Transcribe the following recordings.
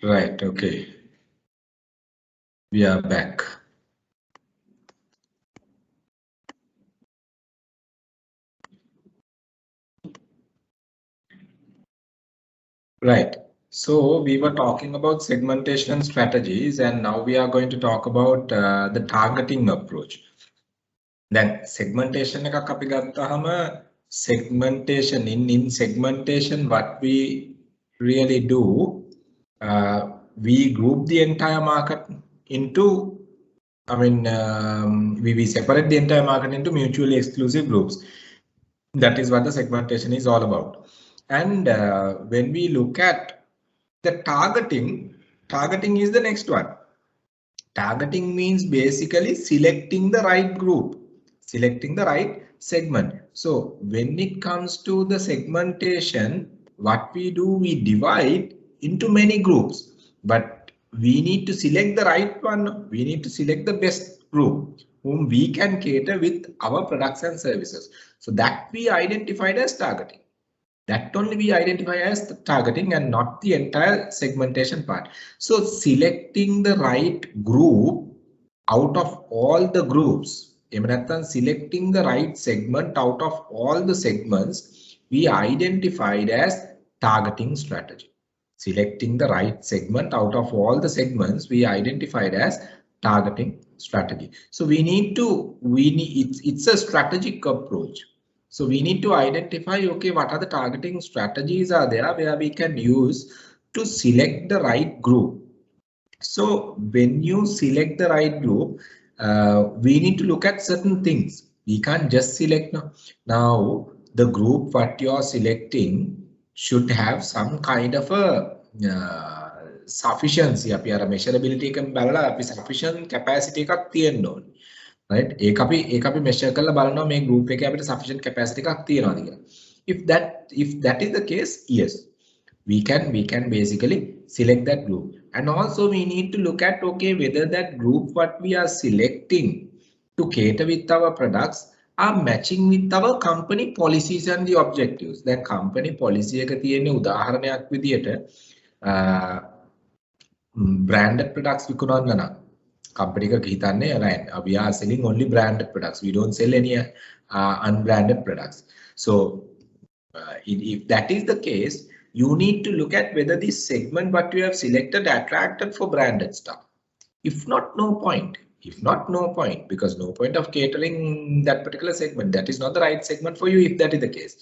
Right, okay. We are back. Right. So we were talking about segmentation strategies, and now we are going to talk about the targeting approach. Then segmentation එකක් අපි ගත්තාම segmentation in segmentation what we really do, we group the entire market into, we separate the entire market into mutually exclusive groups. That is what the segmentation is all about. And when we look at the targeting is the next one. Targeting means basically selecting the right group, selecting the right segment. So when it comes to the segmentation, what we do, we divide into many groups, but we need to select the right one. We need to select the best group whom we can cater with our products and services. So that we identified as targeting. That only we identify as the targeting and not the entire segmentation part. So selecting the right group out of all the groups, selecting the right segment out of all the segments, we identified as targeting strategy. Selecting the right segment out of all the segments, we identified as targeting strategy. So it's a strategic approach. So we need to identify, okay, what are the targeting strategies are there where we can use to select the right group. So when you select the right group, we need to look at certain things. We can't just select now. Now the group what you are selecting should have some kind of a sufficiency. අපි අර measurability එකෙන් බලලා අපි sufficient capacity එකක් තියෙන්න ඕනේ. Right? ඒක අපි measure කරලා බලනවා මේ group එකේ අපිට sufficient capacity එකක් තියෙනවද කියලා. If that is the case, yes, we can basically select that group. And also we need to look at, okay, whether that group what we are selecting to cater with our products are matching with our company policies and the objectives. That company policy එක තියෙන උදාහරණයක් විදියට branded products විකුණන්න නම් company එක හිතන්නේ right, we are selling only branded products, we don't sell any unbranded products. So if that is the case, you need to look at whether this segment what you have selected attracted for branded stuff. If not, no point. If not, no point, because no point of catering that particular segment. That is not the right segment for you if that is the case.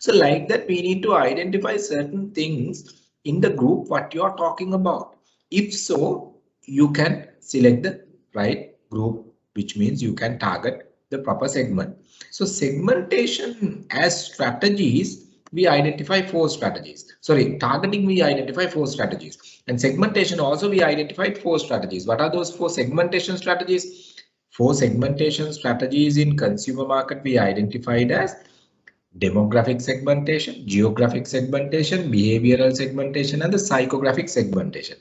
So like that, we need to identify certain things in the group what you are talking about. If so, you can select the right group, which means you can target the proper segment. So segmentation as strategies, we identify 4 strategies. Sorry, targeting, we identify 4 strategies. And segmentation also, we identified 4 strategies. What are those 4 segmentation strategies? 4 segmentation strategies in consumer market we identified as demographic segmentation, geographic segmentation, behavioral segmentation, and the psychographic segmentation.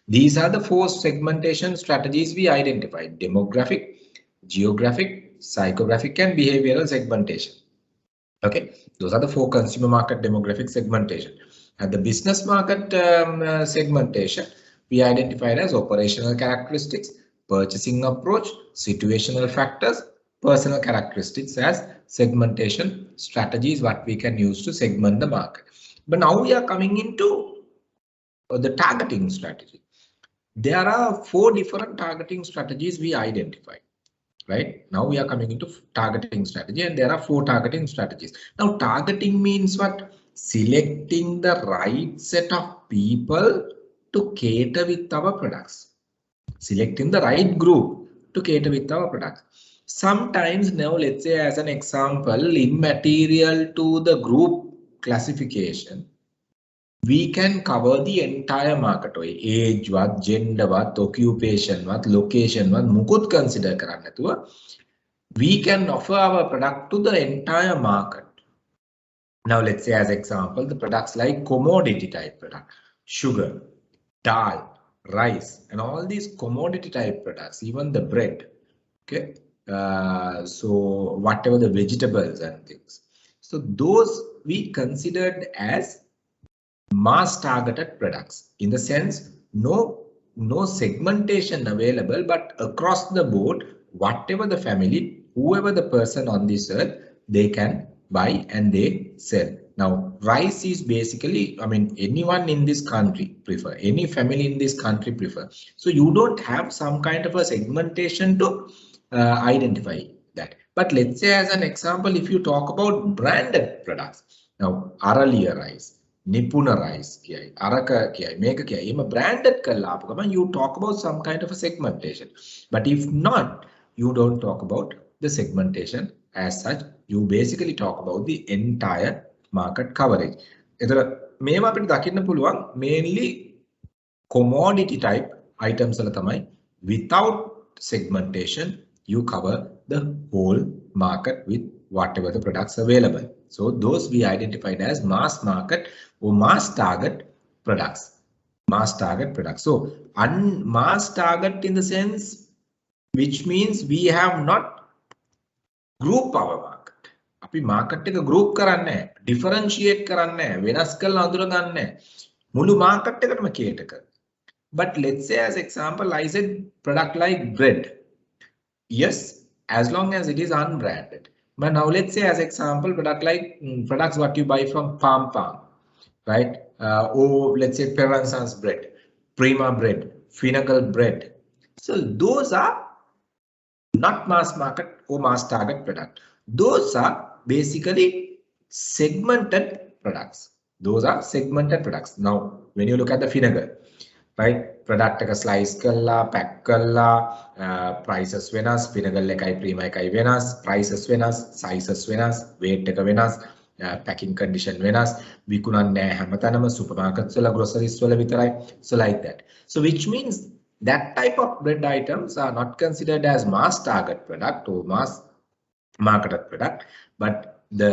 These are the 4 segmentation strategies we identified: demographic, geographic, psychographic, and behavioral segmentation. Okay, those are the 4 consumer market demographic segmentation. And the business market segmentation, we identified as operational characteristics, purchasing approach, situational factors, personal characteristics as segmentation strategies what we can use to segment the market. But now we are coming into the targeting strategy. There are 4 different targeting strategies we identified. Right now we are coming into targeting strategy, and there are 4 targeting strategies. Now targeting means what? Selecting the right set of people to cater with our products. Selecting the right group to cater with our products. Sometimes, now let's say as an example, immaterial to the group classification, we can cover the entire market. Age what, gender what, occupation what, location what, mukut consider කරන්න නැතුව we can offer our product to the entire market. Now let's say as example, the products like commodity type product, sugar, dal, rice, and all these commodity type products, even the bread. Okay, so whatever the vegetables and things, so those we considered as mass targeted products, in the sense no segmentation available, but across the board, whatever the family, whoever the person on this earth, they can buy and they sell. Now, rice is basically, I mean, anyone in this country prefer, any family in this country prefer. So you don't have some kind of a segmentation to identify that. But let's say as an example, if you talk about branded products, now Aralia rice, Nipuna rice, Araka, Meka, even branded kalapagama, you talk about some kind of a segmentation. But if not, you don't talk about the segmentation as such. You basically talk about the entire market coverage. Mainly commodity type items without segmentation, you cover the whole market with whatever the products available. So those we identified as mass market or mass target products. Mass target products. So mass target in the sense, which means we have not group our market. අපි market එක group කරන්නේ නැහැ, differentiate කරන්නේ නැහැ, වෙනස් කරලා අඳුර ගන්න නැහැ. මුළු market එකටම cater කරනවා. But let's say as example, I said product like bread. Yes, as long as it is unbranded. But now let's say as example, product like products what you buy from Palm, right? Or let's say Peran Sons bread, Prima bread, Finacle bread. So those are not mass market or mass target product. Those are basically segmented products. Those are segmented products. Now, when you look at the Finacle, right? Product එක slice කරලා pack කරලා prices වෙනස්, Finacle එකයි Prima එකයි වෙනස්, prices වෙනස්, sizes වෙනස්, weight එක වෙනස්, packing condition වෙනස්, විකුණන්නේ නැහැ හැමතැනම supermarkets වල groceries වල විතරයි. So like that. So which means that type of bread items are not considered as mass target product or mass marketed product, but the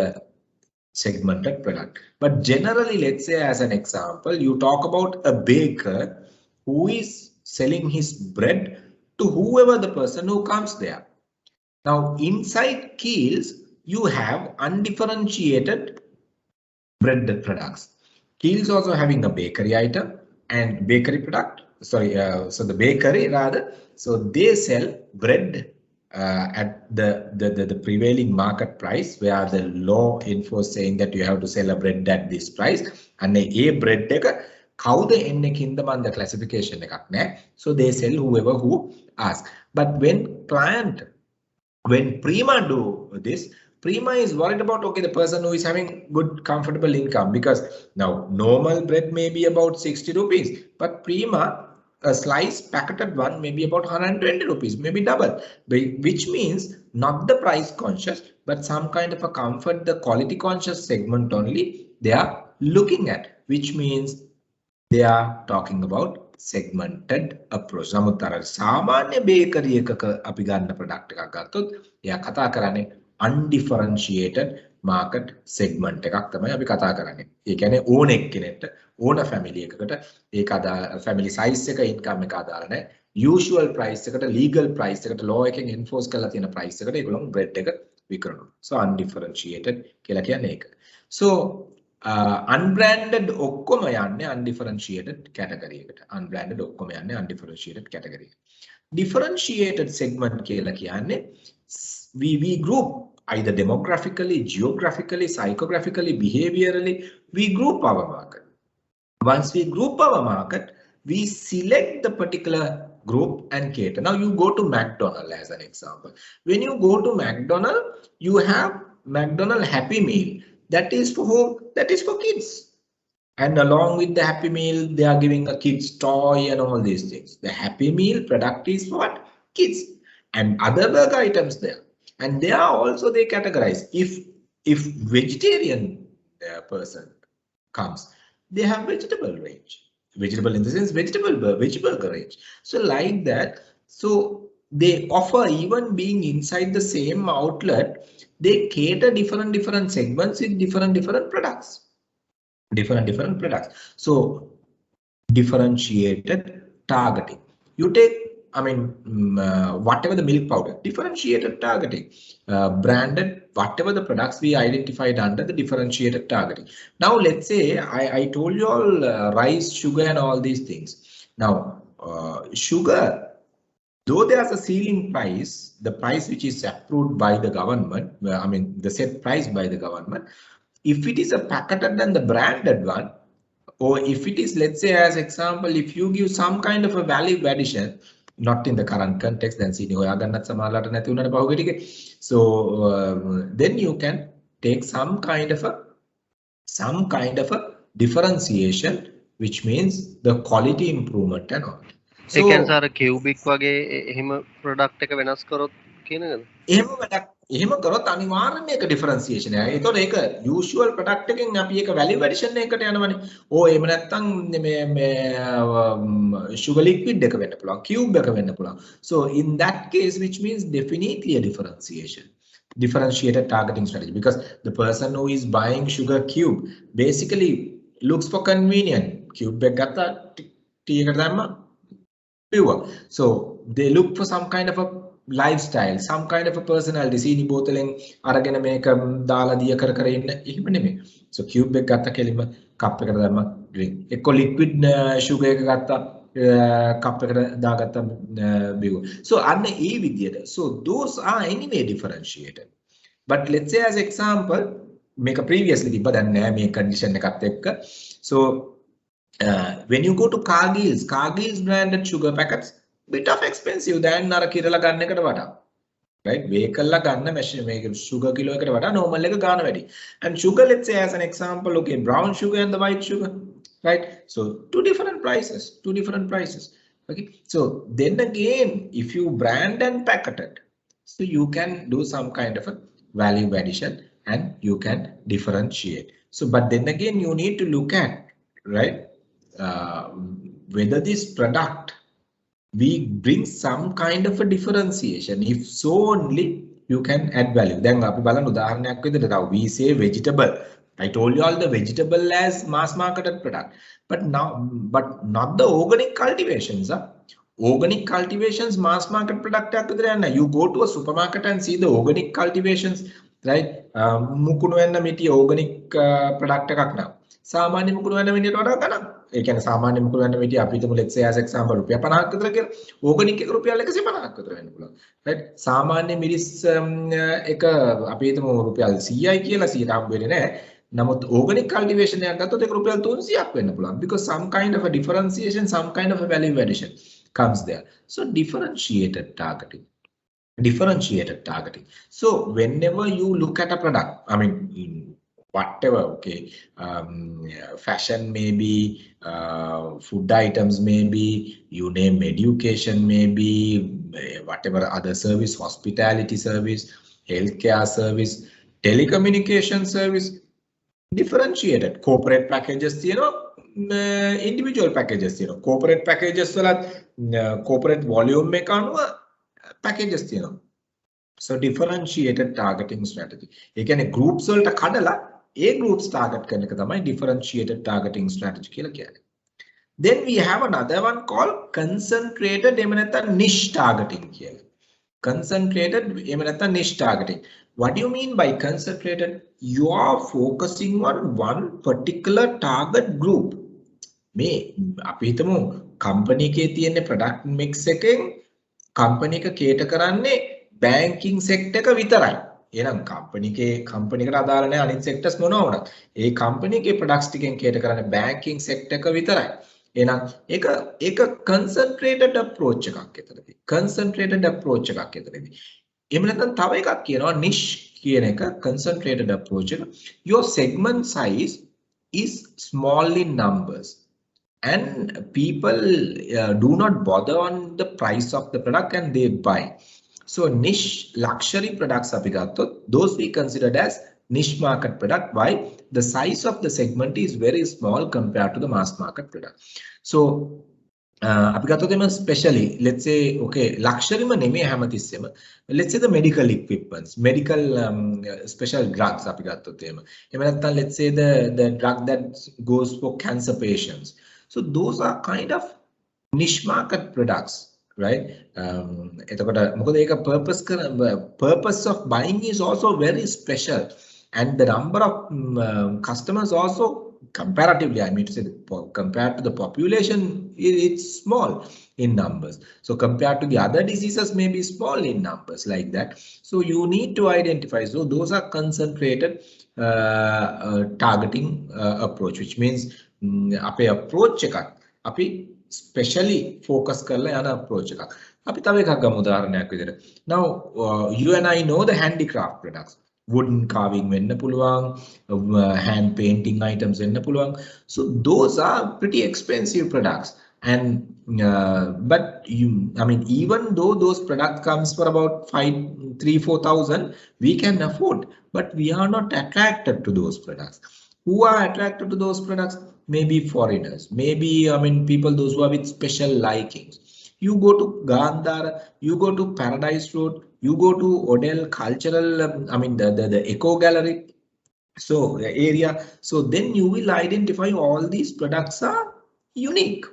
segmented product. But generally, let's say as an example, you talk about a baker who is selling his bread to whoever the person who comes there. Now, inside Kiehl's, you have undifferentiated bread products. Kiehl's also having a bakery item and bakery product. Sorry, so the bakery rather. So they sell bread at the prevailing market price, where the law enforces saying that you have to sell a bread at this price, and a bread කවුද එන්නේ කින්ද මන්ද classification එකක් නැහැ. So they sell whoever who asks. But when Prima do this, Prima is worried about, okay, the person who is having good comfortable income, because now normal bread may be about 60 rupees, but Prima, a slice packeted one may be about 120 rupees, maybe double, which means not the price conscious, but some kind of a comfort, the quality conscious segment only they are looking at, which means they are talking about segmented approach. නමුත් අර සාමාන්‍ය bakery එකක අපි ගන්න product එකක් ගත්තොත් එයා කතා කරන්නේ undifferentiated market segment එකක් තමයි අපි කතා කරන්නේ. ඒ කියන්නේ ඕන එක්කෙනෙක්ට ඕන family එකකට ඒක අදාළ family size එක income එක අදාළ නැහැ. usual price එකට legal price එකට law එකෙන් enforce කරලා තියෙන price එකට ඒගොල්ලෝ bread එක විකුණනවා. So undifferentiated කියලා කියන්නේ ඒක. So unbranded ඔක්කොම යන්නේ undifferentiated category එකට. Unbranded ඔක්කොම යන්නේ undifferentiated category. Differentiated segment කියලා කියන්නේ we group either demographically, geographically, psychographically, behaviorally, we group our market. Once we group our market, we select the particular group and cater. Now you go to McDonald's as an example. When you go to McDonald's, you have McDonald's Happy Meal. That is for whom? That is for kids. And along with the Happy Meal, they are giving a kids toy and all these things. The Happy Meal product is for what? Kids. And other burger items there. And they are also, they categorize. If vegetarian person comes, they have vegetable range. Vegetable in the sense vegetable burger range. So like that, so they offer, even being inside the same outlet, they cater different segments with different products. Different products. So differentiated targeting. You take, I mean, whatever the milk powder, differentiated targeting, branded, whatever the products we identified under the differentiated targeting. Now, let's say I told you all rice, sugar and all these things. Now, sugar, though there's a ceiling price, the price which is approved by the government, I mean the set price by the government, if it is a packeted and the branded one, or if it is, let's say as example, if you give some kind of a value addition, not in the current context, then see so then you can take some kind of a differentiation, which means the quality improvement and all. So ඒ කියන්නේ සාර කියුබික් වගේ එහෙම product එක වෙනස් කරොත් කියන එකද? එහෙම කරොත් අනිවාර්යයෙන්ම ඒක ඩිෆරන්සියේෂන් එකයි. ඒතකොට ඒක යූෂුවල් ප්‍රොඩක්ට් එකෙන් අපි ඒක වැලියු ඇඩිෂන් එකකට යනවනේ. ඕ එහෙම නැත්නම් මේ sugar liquid එක වෙන්න පුළුවන්, cube එක වෙන්න පුළුවන්. So in that case, which means definitely a differentiated targeting strategy, because the person who is buying sugar cube basically looks for convenient. Cube එක ගත්තා ටී එකට දැම්මා pure. So they look for some kind of a lifestyle, some kind of a personality. සීනි බෝතලෙන් අරගෙන මේක දාලා දිය කර කර ඉන්න එහෙම නෙමෙයි. So cube එක ගත්ත කෙලින්ම කප් එකට දැම්මා drink. එක්ක liquid sugar එක ගත්තා කප් එකට දාගත්තා බිව. So අන්න ඒ විදියට. So those are anyway differentiated. But let's say as example මේක previously තිබ්බ දැන් නෑ මේ condition එකත් එක්ක. So when you go to Cargill's branded sugar packets, bit of expensive than අර කිරලා ගන්න එකට වඩා, right? වේකල්ලා ගන්න මේක sugar kilo එකට වඩා normal එක ගන්න වැඩි. And sugar, let's say as an example, okay, brown sugar and the white sugar, right? So two different prices. Okay, so then again, if you brand and packet it, so you can do some kind of a value addition and you can differentiate. So but then again, you need to look at, right, whether this product we bring some kind of a differentiation. If so, only you can add value. Then අපි බලන්න උදාහරණයක් විදිහට now we say vegetable. I told you all the vegetable as mass marketed product, but not the organic cultivations. Organic cultivations mass market product එකක් විතර යන්න. You go to a supermarket and see the organic cultivations, right? මුකුණු වෙන්න මිටි organic product එකක් නම් සාමාන්‍ය මුකුණු වෙන්න මිටියට වඩා ගණන්. ඒ කියන්නේ සාමාන්‍ය මුකුණු වෙන්න මිටිය අපි හිතමු let's say as example රුපියල් 50ක් විතර කියලා. organic එක රුපියල් 150ක් විතර වෙන්න පුළුවන්. right? සාමාන්‍ය මිරිස් එක අපි හිතමු රුපියල් 100යි කියලා 100ට හම්බ වෙන්නේ නැහැ. නමුත් organic cultivation එකක් ගත්තොත් ඒක රුපියල් 300ක් වෙන්න පුළුවන්, because some kind of a differentiation, some kind of a value addition comes there. So differentiated targeting. So whenever you look at a product, I mean whatever, okay, fashion maybe, food items maybe, you name education maybe, whatever other service, hospitality service, healthcare service, telecommunication service, differentiated. Corporate packages, individual packages, corporate packages corporate volume එක අනුව packages තියෙනවා. So differentiated targeting strategy. ඒ කියන්නේ groups වලට කඩලා ඒ groups target කරන එක තමයි differentiated targeting strategy කියලා කියන්නේ. Then we have another one called concentrated එහෙම නැත්නම් niche targeting කියලා. Concentrated එහෙම නැත්නම් niche targeting. What do you mean by concentrated? You are focusing on one particular target group. මේ අපි හිතමු company එකේ තියෙන product mix එකෙන් company එක cater කරන්නේ banking sector එක විතරයි. එහෙනම් company එකට අදාළ නැහැ අනිත් sectors මොනවා වුණත්. ඒ company එකේ products ටිකෙන් cater කරන්නේ banking sector එක විතරයි. එහෙනම් ඒක concentrated approach එකක් එතනදී. එහෙම නැත්නම් තව එකක් කියනවා niche කියන එක, concentrated approach එක. Your segment size is small in numbers. And people do not bother on the price of the product and they buy. So niche luxury products those we considered as niche market product. Why? The size of the segment is very small compared to the mass market product. So especially, let's say, okay, luxury let's say the medical equipments, medical special drugs. Let's say the drug that goes for cancer patients. So those are kind of niche market products, right? Purpose of buying is also very special, and the number of customers also comparatively, I mean to say, compared to the population, it's small in numbers. So compared to the other diseases, may be small in numbers like that. So you need to identify. So those are concentrated targeting approach, which means අපේ approach එකක් අපි specially focus කරලා යන approach එකක්. අපි තව එකක් ගමු උදාහරණයක් විදිහට. Now you and I know the handicraft products. Wooden carving වෙන්න පුළුවන්, hand painting items වෙන්න පුළුවන්. So those are pretty expensive products. And but I mean, even though those products comes for about 3,000-4,000, we can afford, but we are not attracted to those products. Who are attracted to those products? Maybe foreigners, maybe I mean people those who are with special likings. You go to Gandhara, you go to Paradise Road, you go to Odell Cultural, I mean the Eco Gallery, so the area. So then you will identify all these products are unique.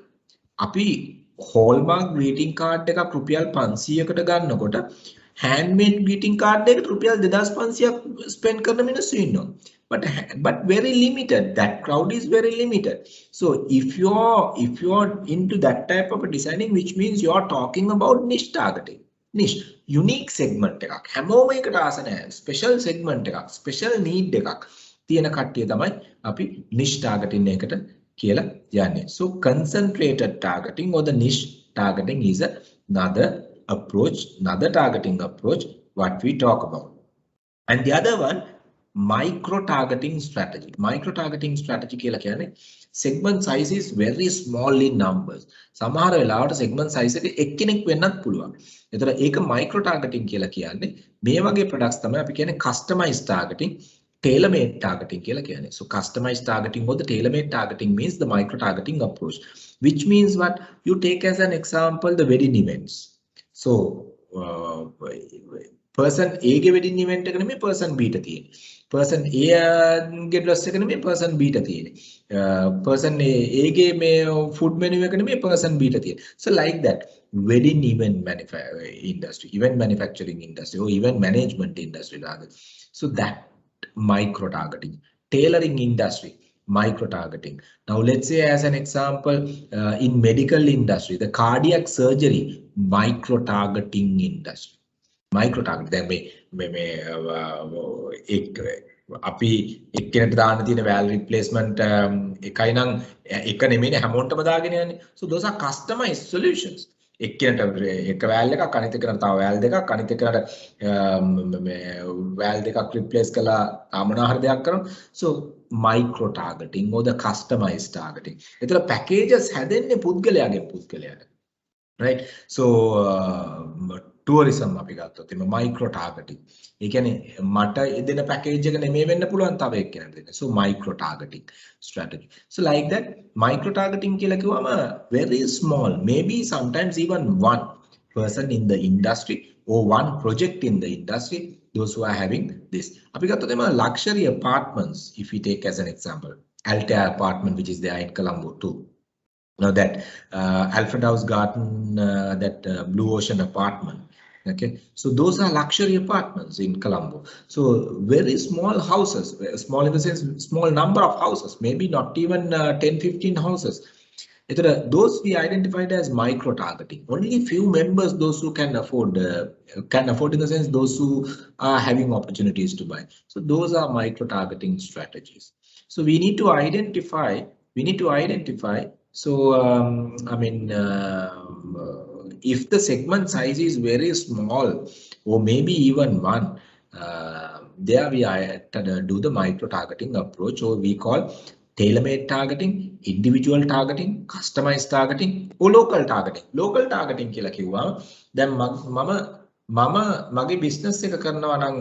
අපි hallmark greeting card එකක් රුපියල් 500කට ගන්නකොට handmade greeting card එකට රුපියල් 2500ක් spend කරන මිනිස්සු ඉන්නවා. But very limited. That crowd is very limited. So if you're into that type of a designing, which means you're talking about niche targeting, niche unique segment එකක්. හැමෝම එකට ආස නැහැ. Special segment එකක්, special need එකක් තියෙන කට්ටිය තමයි අපි niche targeting එකට කියලා යන්නේ. So concentrated targeting or the niche targeting is another approach, another targeting approach what we talk about. And the other one, micro targeting strategy. Micro targeting strategy කියලා කියන්නේ segment size is very small in numbers. සමහර වෙලාවට segment size එක එක්කෙනෙක් වෙන්නත් පුළුවන්. ඒතර ඒක micro targeting කියලා කියන්නේ මේ වගේ products තමයි අපි කියන්නේ customized targeting, tailor-made targeting කියලා කියන්නේ. So customized targeting or the tailor-made targeting means the micro targeting approach, which means what you take as an example the wedding events. So person A ගේ wedding event එක නෙමෙයි person B ට තියෙන්නේ. Person A ගේ dress එක නෙමෙයි person B ට තියෙන්නේ. Person A ගේ මේ food menu එක නෙමෙයි person B ට තියෙන්නේ. So like that wedding event industry, event manufacturing industry or event management industry rather. So that micro targeting, tailoring industry, micro targeting. Now let's say as an example in medical industry, the cardiac surgery, micro targeting industry. Micro target දැන් මේ අපි එක්කෙනෙක්ට දාන්න තියෙන valve replacement එකයි නම් එක නෙමෙයිනේ හැමෝටම දාගෙන යන්නේ. So those are customized solutions. එක්කෙනෙක්ට එක valve එකක් අනිත් එක්කෙනාට තව valve දෙකක් අනිත් එක්කෙනාට මේ valve දෙකක් replace කළා ආමනා හරි දෙයක් කරනවා. So micro targeting or the customized targeting. ඒතර packages හැදෙන්නේ පුද්ගලයාට. Right? So tourism අපි ගත්තොත් එimhe micro targeting. ඒ කියන්නේ මට දෙන package එක නෙමෙයි වෙන්න පුළුවන් තව එක්කෙනෙක්ට දෙන්න. So micro targeting strategy. So like that micro targeting කියලා කිව්වම very small, maybe sometimes even one person in the industry or one project in the industry, those who are having this. අපි ගත්තොත් එimhe luxury apartments, if we take as an example, Altair apartment which is there in Colombo too. Now that Alfred House Garden, that Blue Ocean apartment. Okay, so those are luxury apartments in Colombo. So very small houses, small in the sense small number of houses, maybe not even 10-15 houses. Those we identified as micro targeting. Only few members, those who can afford in the sense those who are having opportunities to buy. So those are micro targeting strategies. So we need to identify. So I mean. If the segment size is very small or maybe even one, there we do the micro targeting approach, or we call tailor-made targeting, individual targeting, customized targeting, or local targeting. Local targeting කියලා කිව්වම දැන් මම මගේ business එක කරනවා නම්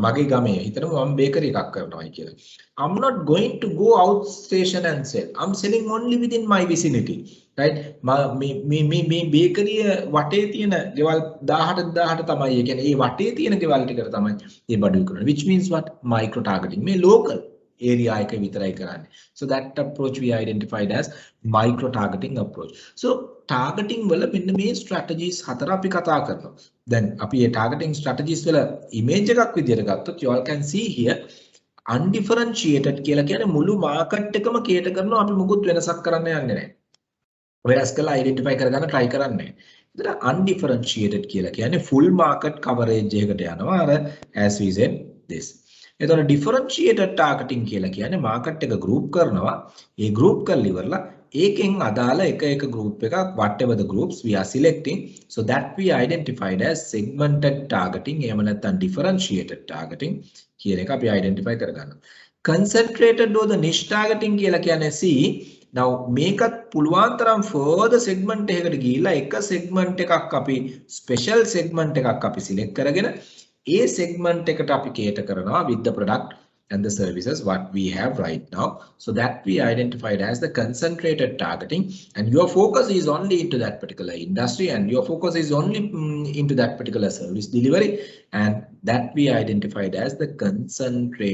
මගේ ගමේ හිතමු මම bakery එකක් කරනවායි කියලා. I'm not going to go out station and sell. I'm selling only within my vicinity. Right? මේ bakery වටේ තියෙන ගෙවල් 18 තමයි. ඒ කියන්නේ ඒ වටේ තියෙන ගෙවල් ටිකට තමයි මේ බඩු විකුණන්නේ. Which means what? Micro targeting. මේ local area එක විතරයි කරන්නේ. So that approach we identified as micro targeting approach. So targeting වල මෙන්න මේ strategies හතර අපි කතා කරනවා. දැන් අපි මේ targeting strategies වල image එකක් විදියට ගත්තොත් you all can see here undifferentiated කියලා කියන්නේ මුළු මාකට් එකම කේටර් කරනවා අපි මුකුත් වෙනසක් කරන්න යන්නේ නැහැ. වෙනස් කරලා identify කරගන්න try කරන්නේ. ඒතර undifferentiated කියලා කියන්නේ full market coverage එකකට යනවා අර as we said this. එතකොට differentiated targeting කියලා කියන්නේ market එක group කරනවා. ඒ group කරලා ඉවරලා ඒකෙන් අදාළ එක group එකක් whatever the groups we are selecting, so that we identified as segmented targeting එහෙම නැත්නම් differentiated targeting කියන එක අපි identify කරගන්නවා. Concentrated or the niche targeting කියලා කියන්නේ see now මේකත් පුළුවන් තරම් further segment එකකට ගිහිල්ලා එක segment එකක් අපි special segment එකක් අපි select කරගෙන ඒ segment එකට අපි cater කරනවා with the product and the services what we have right now, so that we identified as the concentrated targeting, and your focus is only into that particular industry and your focus is only into that particular service delivery, and that we identified as the concentrated